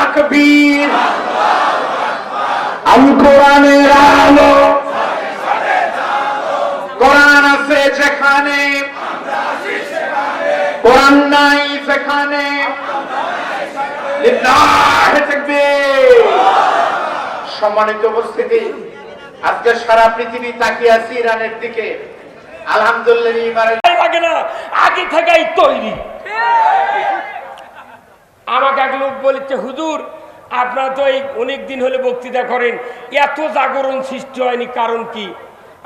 তাকবীর, আল কোরআনের আলো, কোরআন আছে যেখানে, কোরআন নাই যেখানে, লিল্লাহি তাকবীর। সম্মানিত উপস্থিতি, আজকে সারা পৃথিবী তাকিয়ে আছে ইরানের দিকে। আলহামদুলিল্লাহ, লাগে না, আগে থেকেই তৈরি। আমাকে এক লোক বলেছে, হুজুর আপনারা তো এই অনেকদিন হলে বক্তৃতা করেন, এত জাগরণ সৃষ্টি হয়নি, কারণ কি?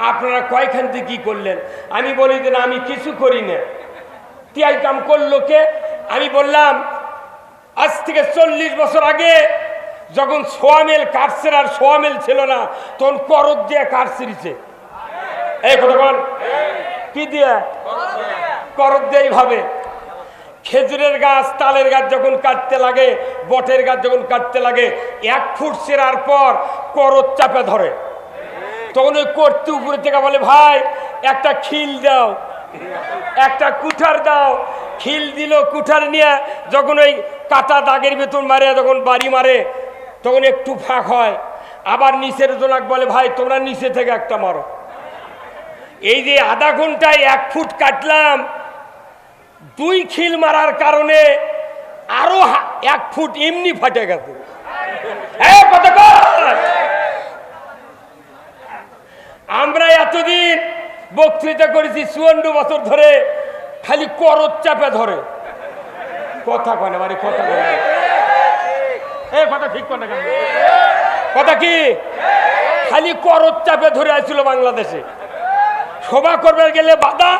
আপনারা কয়খান থেকে কি করলেন? আমি বলি যে না, আমি কিছু করি না। তিয়াই কাম করলো কে? আমি বললাম আজ থেকে 40 বছর আগে যখন সোয়ামেল কাটছের আর সোয়ামেল ছিল না, তখন করদ দিয়ে কাটছিরিছে। এই কতক্ষণ কি দিয়ে? করদ দিয়ে এইভাবে। খেজুরের গাছ, তালের গাছ যখন কাটতে লাগে, বটের গাছ যখন কাটতে লাগে, 1 ফুট চেরার পর করদ চাপে ধরে। তখন ওই করতে উপরে থেকে বলে, ভাই একটা খিল দাও, একটা কুঠার দাও। খিল দিল, কুঠার নিয়ে যখন ওই কাটা দাগের ভেতর মারে, যখন বাড়ি মারে, তখন একটু ফাঁক হয়। আবার নিচের জোনাক বলে, ভাই তোমরা নিচে থেকে একটা মারো। এই যে আধা ঘন্টায় 1 ফুট কাটলাম, 2 খিল মারার কারণে আরো 1 ফুট এমনি ফাটে গেছে। আমরা এতদিন বক্তৃতা করেছি 54 বছর ধরে, খালি করদ চাপে ধরে। কথা কয় না, মানে কথা কয় না, কথা ঠিক কয় না, কথা কি? খালি করদ চাপে ধরে আসছিল বাংলাদেশে। সভা করবে গেলে বাধা,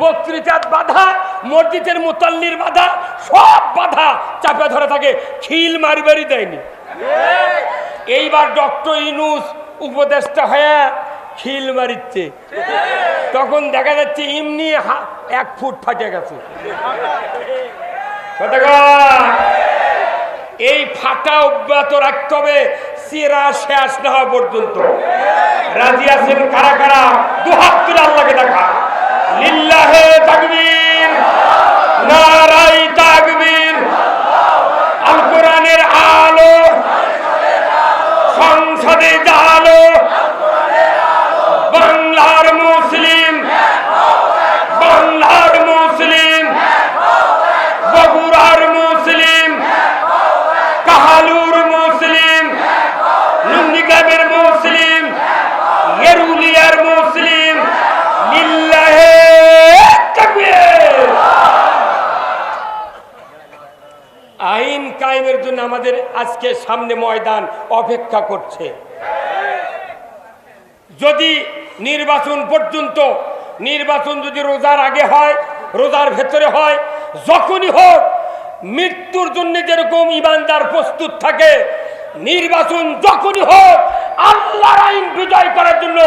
বক্তৃতার বাধা, মসজিদের মুতাল্লির বাধা, সব বাধা চাপে ধরে থাকে, খিল মারবারই দেয়নি। এইবার ডক্টর ইউনূস উপদেষ্টা হয়ে খিল মারিচ্ছে, তখন দেখা যাচ্ছে এমনি 1 ফুট ফাটে গেছে। এই ফাটা অব্যাহত রাখতে হবে, চেরা শেষ না হওয়া পর্যন্ত। রাজি আছেন কারা কারা? দুহাত তুলে আল্লাহকে দেখা। লিল্লাহে তাকবীর, নারায়ে তাকবীর। আল কোরআনের আলো, সংসদে জালো, বাংলার মুসলিম, বাংলার মুসলিম, বগুড়ার মুসলিম, কাহালুর মুসলিম, নন্দীগ্রামের মুসলিম, এরুলিয়ার মুসলিম। লিল্লাহে তাকবীর। আইন কায়েমের জন্য আমাদের আজকে সামনে ময়দান অপেক্ষা করছে। যদি নির্বাচন পর্যন্ত, নির্বাচন যদি রোজার আগে হয়, রোজার ভেতরে হয়, যখনই হোক, মৃত্যুর জন্য যেরকম ইমানদার প্রস্তুত থাকে, নির্বাচন যখনই হোক, আল্লাহর আইন বিজয় করার জন্য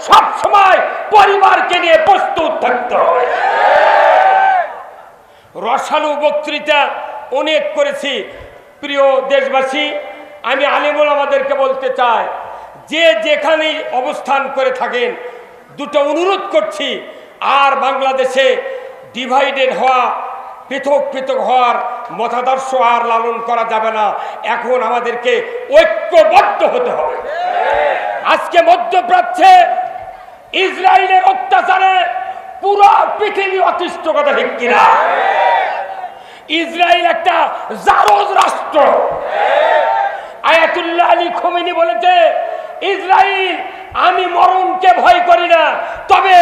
সব সময় পরিবারকে নিয়ে প্রস্তুত থাকতে হবে। রসালো বক্তৃতা অনেক করেছি। প্রিয় দেশবাসী, আমি আলেমুল আমাদেরকে বলতে চাই, যে যেখানেই অবস্থান করে থাকেন, দুটো অনুরোধ করছি, আর বাংলাদেশে ডিভাইডেড হওয়া, পৃথক পৃথক হওয়ার মতাদর্শ আর লালন করা যাবে না। এখন আমাদেরকে ঐক্যবদ্ধ হতে হবে। আজকে মধ্যপ্রাচ্যে ইসরায়েলের অত্যাচারে পুরো পৃথিবী অতিষ্ঠ, কথা ঠিক কিনা? ইসরায়েল একটা জারজ রাষ্ট্র। আয়াতুল্লাহ আলী খোমেনি বলেছে, ইসরায়েল, আমি মরণকে ভয় করি না, তবে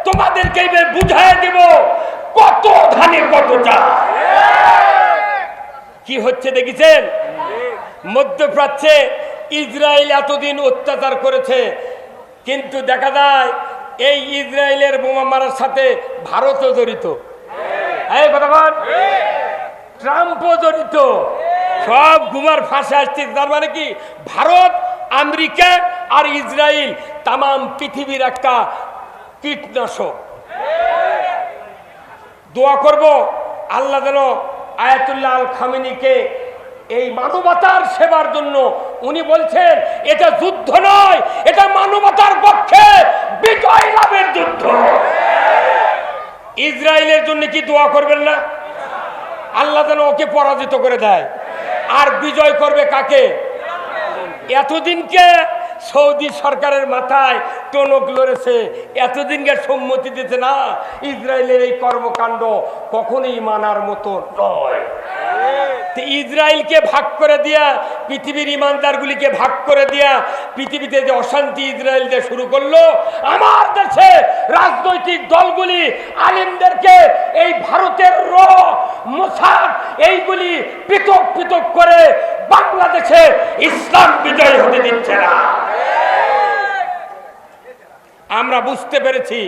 তোমাদেরকে বুঝাই দেব কত ধানে কত চাল। কি হচ্ছে দেখেছেন? মধ্যপ্রাচ্যে ইসরায়েল এতদিন অত্যাচার করেছে, কিন্তু দেখা যায় এই ইসরায়েলের বোমা মারার সাথে ভারতও জড়িত। এই কথা বল, ট্রাম্পও জড়িত। সব ঘুমার ফাঁসে আসছে। তার মানে কি? ভারত, আমেরিকা আর ইসরায়েল তাম পৃথিবীর একটা কীটনাশক। দোয়া করব আল্লাহ যেন আয়াতুল্লাহ আল খামেনিকে এই মানবতার সেবার জন্য, উনি বলছেন এটা যুদ্ধ নয়, এটা মানবতার পক্ষে বিজয় লাভের যুদ্ধ। ইসরায়েলের জন্য কি দোয়া করবেন না? আল্লাহ যেন ওকে পরাজিত করে দেয়। আর বিজয় করবে কাকে? এতদিনকে সৌদি সরকারের মাথায় টনক লড়েছে, এতদিনকে সম্মতি দিতে না ইসরায়েলের এই কর্মকাণ্ড কখনোই মানার মতো নয়। ইসরায়েলকে ভাগ করে দিয়া, পৃথিবীর ইমানদারগুলিকে ভাগ করে দিয়া পৃথিবীতে যে অশান্তি ইসরায়েল দিয়ে শুরু করলো, আমার দেশে রাজনৈতিক দলগুলি আলিমদেরকে এই ভারতের মোসাদ এইগুলি পৃথক পৃথক করে বাংলাদেশে ইসলাম বিজয় হতে দিচ্ছে না। আমরা বুঝতে পেরেছি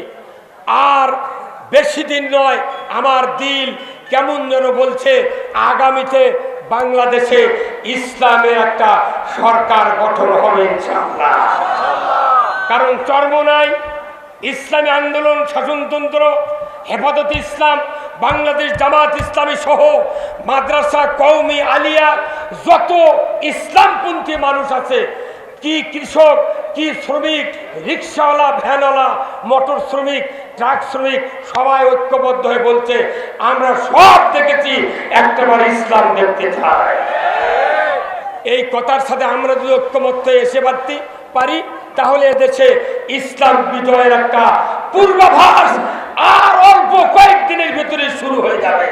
আর বেশি দিন নয়, আমার দিল কেমন যেন বলছে আগামীতে বাংলাদেশে ইসলামের একটা সরকার গঠন হবে ইনশাআল্লাহ। কারণ চরমোনাই ইসলামী আন্দোলন, শাসনতন্ত্র, হেফাজত ইসলাম, বাংলাদেশ জামাত ইসলামী সহ মাদ্রাসা, কওমি, আলিয়া, যত ইসলামপন্থী মানুষ আছে, কি কৃষক, কি শ্রমিক, রিক্সাওয়ালা, ভ্যানওয়ালা, মোটর শ্রমিক, ট্রাক শ্রমিক, সবাই ঐক্যবদ্ধ হয়ে বলছে আমরা সব দেখেছি, একটাবার ইসলাম দেখতে চাই। এই কথার সাথে আমরা যদি ঐক্যমত্য এসে পারি, তাহলে এদেশে ইসলাম বিজয়ের একটা পূর্বাভাস আর অল্প কয়েকদিনের ভিতরে শুরু হয়ে যাবে।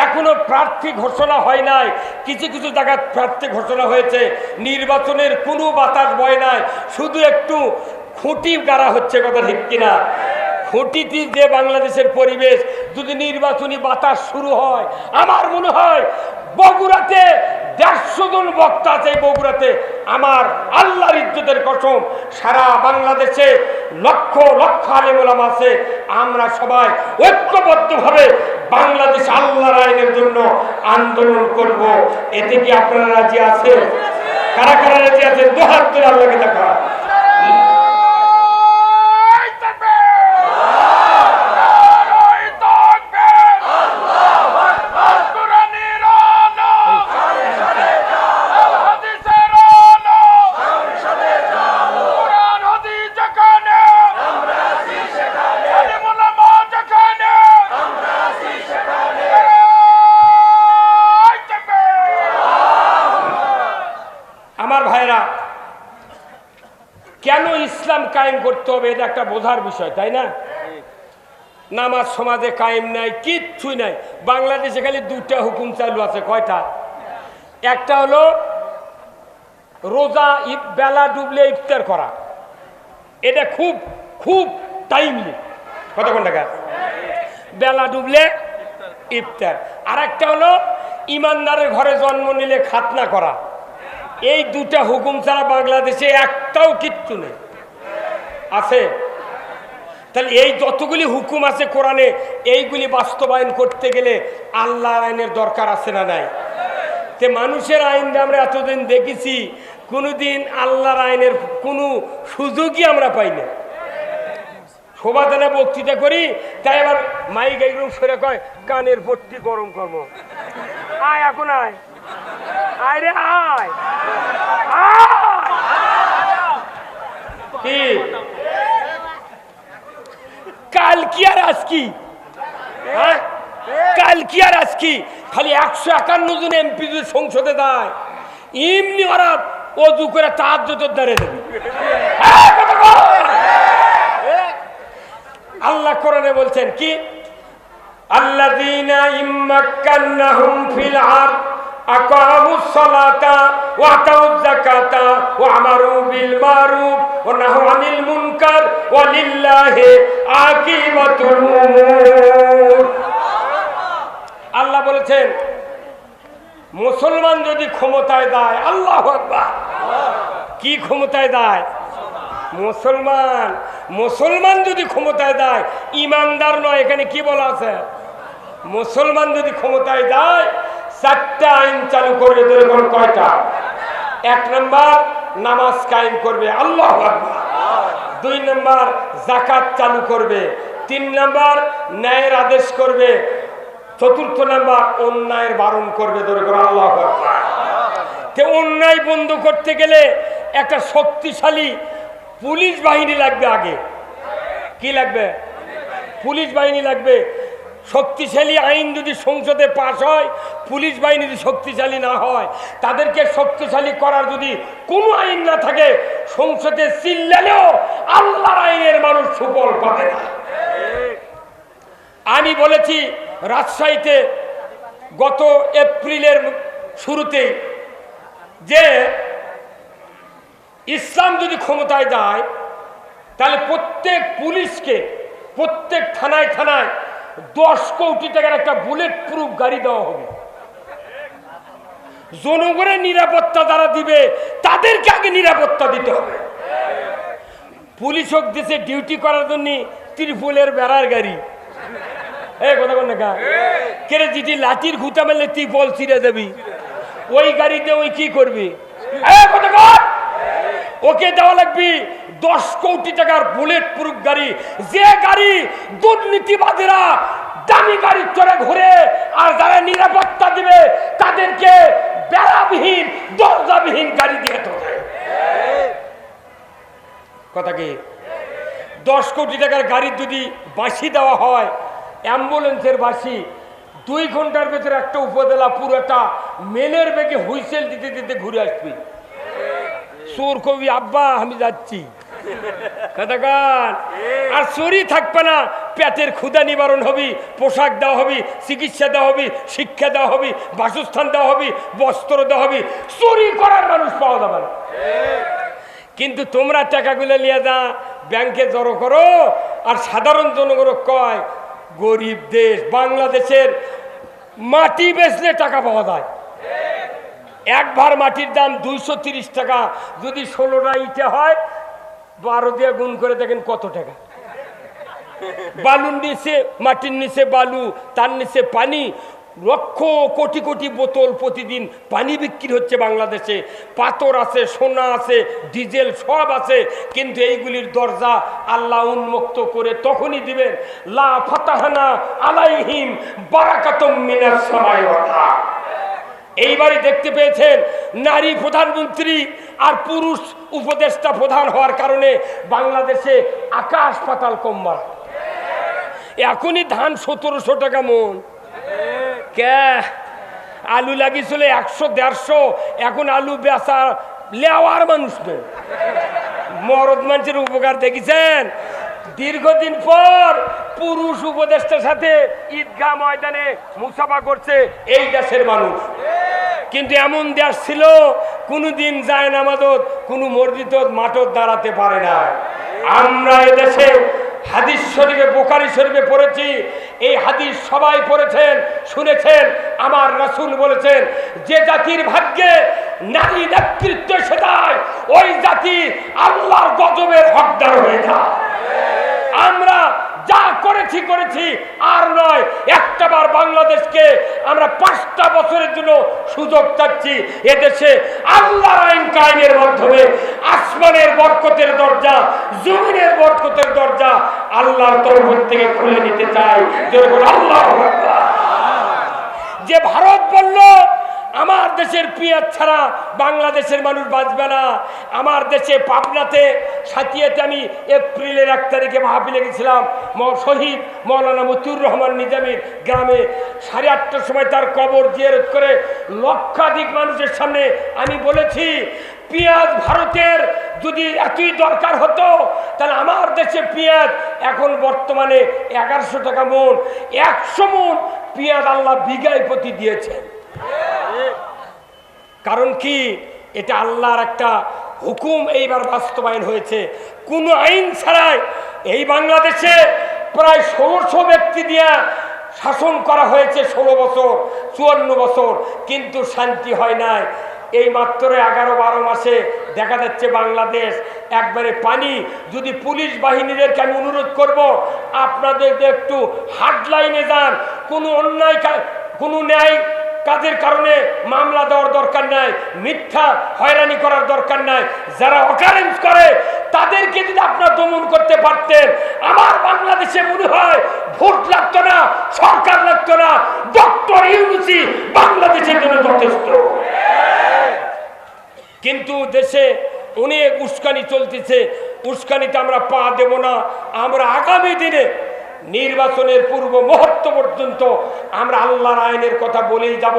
এখনো প্রার্থী ঘোষণা হয় নাই, কিছু কিছু জায়গায় প্রার্থী ঘোষণা হয়েছে। নির্বাচনের কোনো বাতাস বয় নাই, শুধু একটু খুঁটি গাড়া হচ্ছে, কথা ঠিক কিনা? খুঁটিতে যে বাংলাদেশের পরিবেশ, যদি নির্বাচনী বাতাস শুরু হয়, আমার মনে হয় বগুড়াতে 150 জন বক্তা আছে। এই বগুড়াতে আমার আল্লাহর ইজ্জতের কসম, সারা বাংলাদেশে লক্ষ লক্ষ আলেম ওলামা আছে। আমরা সবাই ঐক্যবদ্ধভাবে বাংলাদেশ আল্লাহর আইনের জন্য আন্দোলন করব। এতে কি আপনারা রাজি আছেন? কারা কারা রাজি আছেন? দুহাত তুলে আল্লাহকে দেখা। আমার ভাইরা, কেন ইসলাম কায়েম করতে হবে এটা একটা বোঝার বিষয়, তাই না? নামাজ সমাজে কায়েম নাই, কিচ্ছুই নাই। বাংলাদেশে খালি 2টা হুকুম চালু আছে। কয়টা? একটা হলো রোজা, বেলা ডুবলে ইফতার করা, এটা খুব খুব টাইমলি। কতক্ষণ টাকা? বেলা ডুবলে ইফতার। আর একটা হলো ইমানদারের ঘরে জন্ম নিলে খাতনা করা। এই 2টা হুকুম ছাড়া বাংলাদেশে একটাও কিচ্ছু নেই। আছে? তাহলে এই যতগুলি হুকুম আছে কোরআনে, এইগুলি বাস্তবায়ন করতে গেলে আল্লাহর আইনের দরকার আছে না নাই? তে মানুষের আইন আমরা এতদিন দেখেছি, কোনোদিন আল্লাহর আইনের কোনো সুযোগই আমরা পাই না। শোভাদানে বক্তৃতা করি, তাই এবার মাইক একদম সরে কয় কানের পট্টি গরম করবো। আয় এখন আয়, আয় রে আয়। কি কাল কি আর আজ কি? কাল কি আর আজ কি? খালি 151 জন এমপি যদি সংসদে দেয়, এমনি ওরা অজু করে তাহাজ্জুদের দাঁড়িয়ে দেবে। আল্লাহ কোরআনে বলছেন কি? আল্লাযীনা ইম্মাক্কান্নাহুম ফিল আরদ আকামুস সালাতা ওয়া আতাউয যাকাতা ওয়া আমারু বিল মারুফ ওয়া নাহাউ আনিল মুনকার ওয়া লিল্লাহি আকিবাতুল উমুর। আল্লাহ বলেছেন মুসলমান যদি ক্ষমতায় দেয়, আল্লাহু আকবার, কি ক্ষমতায় দেয়? মুসলমান যদি ক্ষমতায় দেয়, ইমানদার নয়। এখানে কি বলা আছে? মুসলমান যদি ক্ষমতায় দেয়, 4টা আইন চালু করবে। ধরে কয়টা? 1 নম্বর নামাজ কায়েম করবে, আল্লাহু আকবার। 2 নম্বর যাকাত চালু করবে। 3 নম্বর ন্যায়ের আদেশ করবে। 4র্থ নম্বর অন্যায়ের বারণ করবে। ধরে আল্লাহু আকবার। তে অন্যায় বন্ধ করতে গেলে একটা শক্তিশালী পুলিশ বাহিনী লাগবে। আগে কি লাগবে? পুলিশ বাহিনী লাগবে। শক্তিশালী আইন যদি সংসদে পাশ হয়, পুলিশ বাহিনী যদি শক্তিশালী না হয়, তাদেরকে শক্তিশালী করার যদি কোনো আইন না থাকে, সংসদে চিল্লালেও আল্লাহর আইনের মানুষ সুফল পাবে না। আমি বলেছি রাজশাহীতে গত এপ্রিলের শুরুতেই যে ইসলাম যদি ক্ষমতায় যায় তাহলে প্রত্যেক পুলিশকে প্রত্যেক থানায় থানায় 10 কোটি টাকার একটা বুলেট প্রুফ গাড়ি দেওয়া হবে। জনগণের নিরাপত্তা যারা দিবে তাদেরকে আগে নিরাপত্তা দিতে হবে। পুলিশ হোক দেশে ডিউটি করার জন্য ত্রিপুলের বেড়ার গাড়ি, কথা বল না কেরে যেটি লাঠির ঘুতা মেলে ত্রিপল ছিঁড়ে দেবি, ওই গাড়িতে ওই কি করবি? ওকে দেওয়া লাগবে 10 কোটি টাকার বুলেট প্রুফ গাড়ি, যে গাড়ি দুর্নীতিবাদীরা দামি গাড়ি চড়ে ঘুরে, আর যারা নিরাপত্তা দিবে তাদেরকে বেড়াবিহীন দরজাবিহীন গাড়ি দিয়ে তোলে। কথা কি? 10 কোটি টাকার গাড়ির যদি বাঁশি দেওয়া হয়, অ্যাম্বুলেন্সের বাঁশি, 2 ঘন্টার ভেতরে একটা উপজেলা পুরোটা মেলের বেগে হুইসেল দিতে দিতে ঘুরে আসবি। চোর কবি আব্বা আমি যাচ্ছি, আর চোরই থাকবে না, পেটের ক্ষুধা নিবারণ হবি, পোশাক দেওয়া হবি, চিকিৎসা দেওয়া হবি, শিক্ষা দেওয়া হবি, বাসস্থান দেওয়া হবি, বস্ত্র দেওয়া হবি, চুরি করার মানুষ পাওয়া যাবে না। কিন্তু তোমরা টাকাগুলো নিয়ে যা ব্যাংকে জড়ো করো, আর সাধারণ জনগণ কয় গরিব দেশ। বাংলাদেশের মাটি বেচলে টাকা পাওয়া যায়, এক ভার মাটির দাম 230 টাকা, যদি 16টা ইটে হয় 12 দিয়ে গুণ করে দেখেন কত টাকা। বালুর নিচে, মাটির নিচে বালু, তার নিচে পানি, লক্ষ কোটি কোটি বোতল প্রতিদিন পানি বিক্রি হচ্ছে বাংলাদেশে। পাথর আছে, সোনা আছে, ডিজেল সব আছে, কিন্তু এইগুলির দরজা আল্লাহ উন্মুক্ত করে তখনই দিবেন লা ফাতাহানা আলাইহিম বারাকাতুম মিনাস সামাই ওয়াল আরদ। এইবারই দেখতে পেয়েছেন নারী প্রধানমন্ত্রী আর পুরুষ উপদেষ্টা প্রধান হওয়ার কারণে বাংলাদেশে আকাশ পাতাল কম্বা। এখনই ধান 1700 টাকা মন, কে আলু লাগিয়েছিল 100-150, এখন আলু বেচা লেওয়ার মানুষ নেই। মরদ মানুষের উপকার দেখেছেন? দীর্ঘদিন পর পুরুষ উপদেষ্টার সাথে ঈদগাহ ময়দানে মুসাফা করছে এই দেশের মানুষ। কিন্তু এমন দেশ ছিল কোনোদিন যায় নামাজত, কোনো মসজিদত মাঠত দাঁড়াতে পারে না। আমরা এদেশে হাদিস শরীফে, বুখারী শরীফে পড়েছি, এই হাদিস সবাই পড়েছেন, শুনেছেন। আমার রাসূল বলেছেন, যে জাতির ভাগ্যে নারী নেতৃত্ব এসে যায় ওই জাতি আল্লাহর গজবের হকদার হয়ে যায়। আমরা যা করেছি আর নয়, একটাবার বাংলাদেশকে আমরা 5টা বছরের জন্য সুযোগ চাচ্ছি। এদেশে আল্লাহর আইন কায়েমের মাধ্যমে আসমানের বরকতের দরজা, জমিনের বরকতের দরজা আল্লাহর তরফ থেকে খুলে নিতে চাই। যেরকম আল্লাহু আকবার। যে ভারত বলল আমার দেশের পেঁয়াজ ছাড়া বাংলাদেশের মানুষ বাঁচবে না, আমার দেশে পাবনাতে সাথিয়াতে আমি এপ্রিলের 1 তারিখে মাহফিলে গেছিলাম, শহীদ মৌলানা মতিউর রহমান নিজামীর গ্রামে। 8:30টার সময় তার কবর জিয়ারত করে লক্ষাধিক মানুষের সামনে আমি বলেছি, পেঁয়াজ ভারতের যদি এতই দরকার হতো তাহলে আমার দেশে পেঁয়াজ এখন বর্তমানে 1100 টাকা মন। 100 মন পেঁয়াজ আল্লাহ বিঘায় প্রতি দিয়েছেন। কারণ কি? এটা আল্লাহর একটা হুকুম এইবার বাস্তবায়ন হয়েছে। কোনো আইন ছাড়াই এই বাংলাদেশে প্রায় 1600 ব্যক্তি দিয়ে শাসন করা হয়েছে 16 বছর, 54 বছর, কিন্তু শান্তি হয় নাই। এই মাত্র 11-12 মাসে দেখা যাচ্ছে বাংলাদেশ একবারে পানি। যদি পুলিশ বাহিনীদেরকে আমি অনুরোধ করব, আপনাদের একটু হার্ডলাইনে যান। কোনো অন্যায়, কোনো ন্যায় কাজের কারণে মামলা দেওয়ার দরকার নাই, মিথ্যা হয়রানি করার দরকার নাই। যারা অকারেন্স করে তাদেরকে যদি আপনারা দমন করতে পারতেন, আমার বাংলাদেশে মনে হয় ভোট লাগতো না, সরকার লাগতো না, ডক্টর ইউনূসী বাংলাদেশের জন্য যথেষ্ট। কিন্তু দেশে অনেক উস্কানি চলতেছে, উস্কানিতে আমরা পা দেব না। আমরা আগামী দিনে নির্বাচনের পূর্ব মুহূর্ত পর্যন্ত আমরা আল্লাহর আইনের কথা বলেই যাব,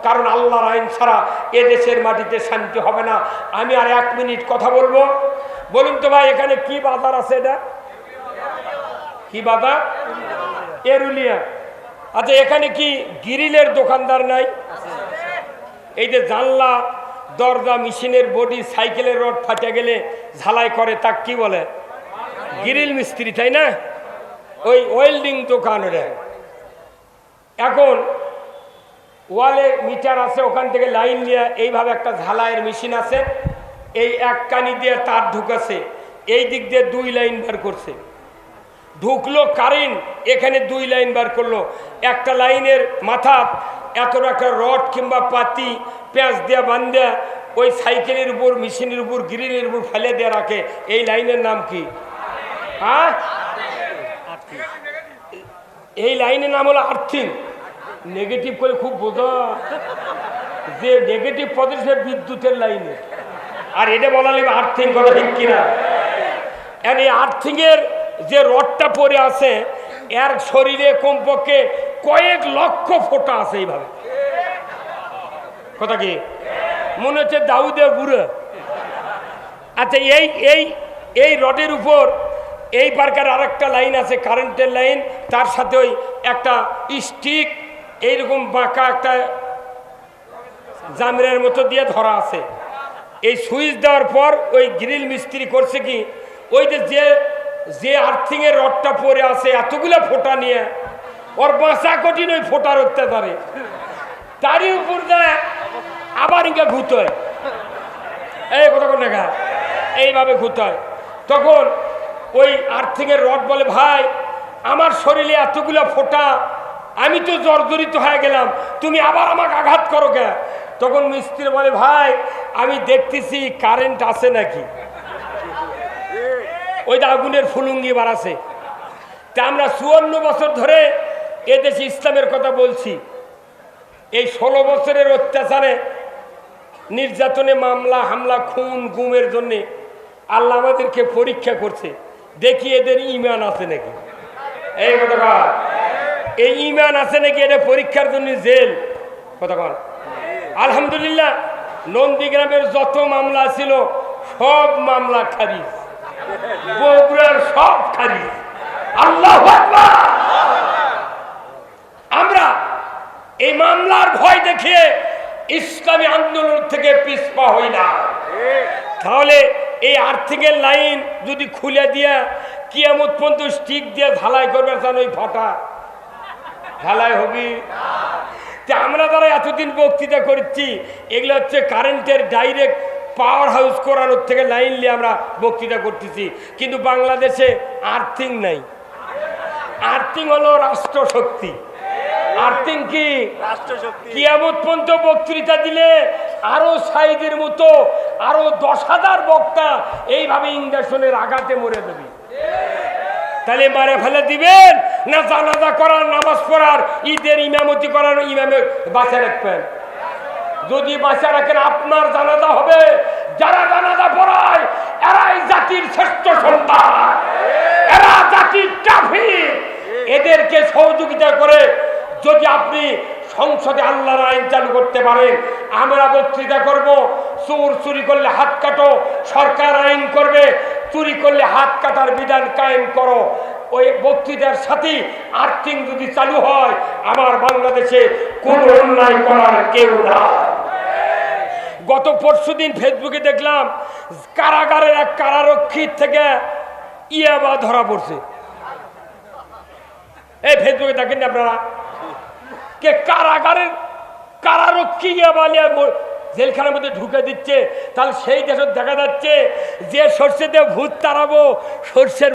কারণ আল্লাহর আইন ছাড়া এদেশের মাটিতে শান্তি হবে না। আমি আর 1 মিনিট কথা বলবো। বলুন তো ভাই, এখানে কি বাজার আছে? এটা কি বাজার? এরুলিয়া। আচ্ছা, এখানে কি গ্রিলের দোকানদার নাই? এই যে জানলা দরজা মেশিনের বডি সাইকেলের রড ফাটে গেলে ঝালাই করে, তা কি বলে? গ্রিল মিস্ত্রি, তাই না? ওই ওয়েল্ডিং দোকান। এখন ওয়ালে মিটার আছে, ওখান থেকে লাইন নিয়ে এইভাবে একটা ঝালাইয়ের মেশিন আছে, এই এক কানি দিয়ে তার ঢুকাছে, এই দিক দিয়ে 2 লাইন বার করছে, ঢুকলো কারেন্ট, এখানে 2 লাইন বার করলো। একটা লাইনের মাথা এত একটা রড কিংবা পাতি পেঁচ দিয়ে বান্ধে ওই সাইকেলের উপর, মেশিনের উপর, গ্রিলের উপর ফেলে দিয়ে রাখে। এই লাইনের নাম কি? হ্যাঁ, এই লাইনের নাম হলো আর্থিং। নেগেটিভ করে খুব বোঝা, যে নেগেটিভ পজিটিভ বিদ্যুতের লাইনে, আর এটা বলা লাগবে আর্থিং। কথা ঠিক কিনা? এই আর্থিংয়ের যে রডটা পরে আছে, এর শরীরে কমপক্ষে কয়েক লক্ষ ফোঁটা আছে এইভাবে। কথা কি মনে হচ্ছে? দাউদে বুড়ো। আচ্ছা, এই রডের উপর এই পার্কের আরেকটা লাইন আছে, কারেন্টের লাইন, তার সাথে ওই একটা স্টিক এইরকম বাঁকা একটা জামরের মতো দিয়ে ধরা আছে। এই সুইচ দেওয়ার পর ওই গ্রিল মিস্ত্রি করছে কি, ওই যে আর্থিং এর রডটা পরে আছে এতগুলা ফোঁটা নিয়ে ওর বাঁচা কঠিন ওই ফোঁটার অত্যাচারে তারই উপর দেয় আবার ইঙ্গা ঘুতোয়। এই কথা কোন দেখা এইভাবে ঘুতোয়। তখন ওই আর্থিং এর রড বলে, ভাই আমার শরীরে এতগুলা ফোঁটা, আমি তো জর্জরিত হয়ে গেলাম, তুমি আবার আমাকে আঘাত করো কে? তখন মিস্ত্রি বলে, ভাই আমি দেখতেছি কারেন্ট আছে নাকি, ওই আগুনের ফুলুঙ্গি বাড়াছে। তা আমরা 54 বছর ধরে এদেশে ইসলামের কথা বলছি। এই 16 বছরের অত্যাচারে, নির্যাতনে, মামলা হামলা, খুন গুমের জন্যে আল্লাহ আমাদেরকে পরীক্ষা করছে, দেখি এদের ইমান আছে নাকি। এই কথা, এই ইমান আছে নাকি, এটা পরীক্ষার জন্য জেল। কথা বল। আলহামদুলিল্লাহ, নন্দীগ্রামের যত মামলা ছিল সব মামলা খারিজ, বগুড়ার সব খারিজ। আল্লাহু আকবার। আমরা এই মামলার ভয় দেখিয়ে ইসলামী আন্দোলন থেকে পিছপা হই না। তাহলে এই আর্থিকের লাইন যদি খুলে দিয়ে কিয়ামত পর্যন্ত স্টিক দিয়ে ঝালাই করবে, ওই ফাটা ঝালাই হবি। আমরা যারা এতদিন বক্তৃতা করছি, এগুলো হচ্ছে কারেন্টের ডাইরেক্ট পাওয়ার হাউস করানোর থেকে লাইন নিয়ে আমরা বক্তৃতা করতেছি। কিন্তু বাংলাদেশে আর্থিং নাই। আর্থিং হলো রাষ্ট্রশক্তি। আর্থিং কি? রাষ্ট্রশক্তি। কিয়ামত পর্যন্ত বক্তৃতা দিলে আরো সাইদের মতো আরো 10,000 বক্তা এইভাবে ইঞ্জেকশনের আঘাতে মরে দেবে। তাহলে মারে ফেলে দিবেন না জানাজা করার, নামাজ পড়ার, ঈদের ইমামতি করার ইমামে বাঁচা রাখবেন? যদি বাঁচা রাখেন আপনার জানাজা হবে। যারা জানাজা পড়ায় এরাই জাতির শ্রেষ্ঠ সন্তান, এরা জাতির ট্রাফিক। এদেরকে সহযোগিতা করে যদি আপনি সংসদে আল্লাহর আইন চালু করতে পারেন, আমরা বক্তৃতা করব, চোর চুরি করলে হাত কাটো, সরকার আইন করবে চুরি করলে হাত কাটার বিধান কায়েম করো। ওই বক্তৃতার সাথে আর্থিং যদি চালু হয়, আমার বাংলাদেশে কোনো অন্যায় করার কেউ না। গত পরশুদিন ফেসবুকে দেখলাম কারাগারের এক কারারক্ষীর থেকে ইয়াবা ধরা পড়ছে। এই ফেসবুকে দেখেন আপনারা, কে কারাগারের কারারক্ষী ইয়াবা নিয়ে জেলখানার মধ্যে ঢুকে দিচ্ছে। তাহলে সেই দেশে দেখা যাচ্ছে যে সর্ষে দিয়ে ভূত তাড়াবো, সর্ষের